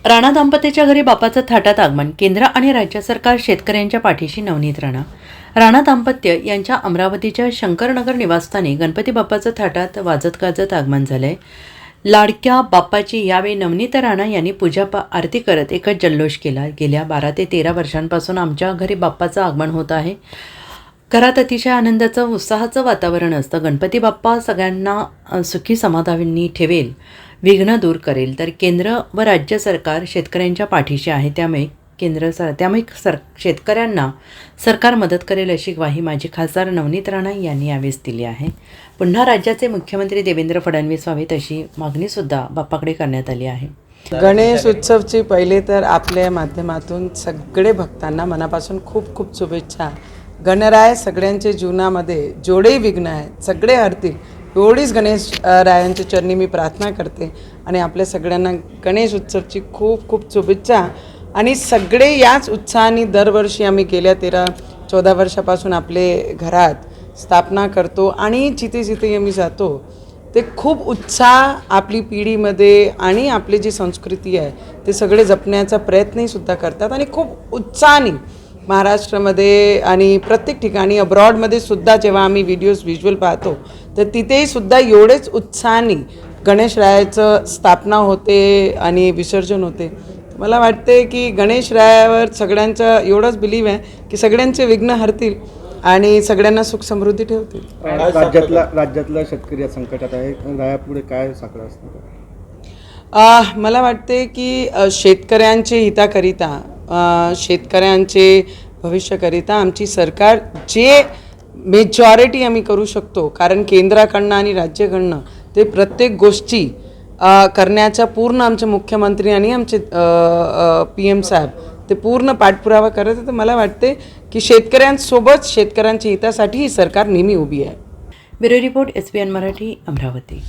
राणा दाम्पत्याच्या घरी बापाचं थाटात आगमन. केंद्र आणि राज्य सरकार शेतकऱ्यांच्या पाठीशी. नवनीत राणा. राणा दाम्पत्य यांच्या अमरावतीच्या शंकरनगर निवासस्थानी गणपती बाप्पाचं थाटात वाजत गाजत आगमन झालंय. लाडक्या बाप्पाची यावेळी नवनीत राणा यांनी पूजा आरती करत एकच जल्लोष केला. गेल्या 12 ते 13 वर्षांपासून आमच्या घरी बाप्पाचं आगमन होत आहे. घरात अतिशय आनंदाचं उत्साहाचं वातावरण असतं. गणपती बाप्पा सगळ्यांना सुखी समाधानी ठेवेल, विघ्न दूर करेल. तर केंद्र व राज्य सरकार शेतकऱ्यांच्या पाठीशी आहे. त्यामुळे शेतकऱ्यांना सरकार मदत करेल अशी ग्वाही माजी खासदार नवनीत राणा यांनी यावेळेस दिली आहे. पुन्हा राज्याचे मुख्यमंत्री देवेंद्र फडणवीस व्हावेत अशी मागणीसुद्धा बाप्पाकडे करण्यात आली आहे. गणेश उत्सवची पहिले तर आपल्या माध्यमातून सगळे भक्तांना मनापासून खूप खूप शुभेच्छा. गणराय सगळ्यांच्या जीवनामध्ये जेवढेही विघ्न आहेत सगळे हरतील एवढीच गणेश रायांच्या चरणी मी प्रार्थना करते आणि आपल्या सगळ्यांना गणेश उत्सवची खूप खूप शुभेच्छा. आणि सगळे याच उत्साहाने दरवर्षी आम्ही गेल्या 13-14 वर्षापासून आपले घरात स्थापना करतो आणि जिथे जिथे आम्ही जातो ते खूप उत्साह आपली पिढीमध्ये आणि आपली जी संस्कृती आहे ते सगळे जपण्याचा प्रयत्नसुद्धा करतात आणि खूप उत्साहाने महाराष्ट्रामध्ये आणि प्रत्येक ठिकाणी अब्रॉडमध्ये सुद्धा जेव्हा आम्ही व्हिज्युअल पाहतो तर तिथेही सुद्धा एवढेच उत्साहाने गणेशरायाचं स्थापना होते आणि विसर्जन होते. मला वाटते की गणेशरायावर सगळ्यांचा एवढंच बिलीव आहे की सगळ्यांचे विघ्न हरतील आणि सगळ्यांना सुख समृद्धी ठेवतील. राज्यातला शेतकरी संकटात आहे. रायापुढे काय साकडं असणार? मला वाटते की शेतकऱ्यांचे हिताकरिता, शेतकऱ्यांचे भविष्याकरिता आमची सरकार जे मेजॉरिटी आम्ही करू शकतो, कारण केंद्राकडनं आणि राज्याकडनं ते प्रत्येक गोष्टी करण्याचा पूर्ण आमचे मुख्यमंत्री आणि आमचे PM साहेब ते पूर्ण पाठपुरावा करत आहेत. तर मला वाटते की शेतकऱ्यांसोबत शेतकऱ्यांच्या हितासाठी ही सरकार नेहमी उभी आहे. Bureau report SBN Marathi, Amravati.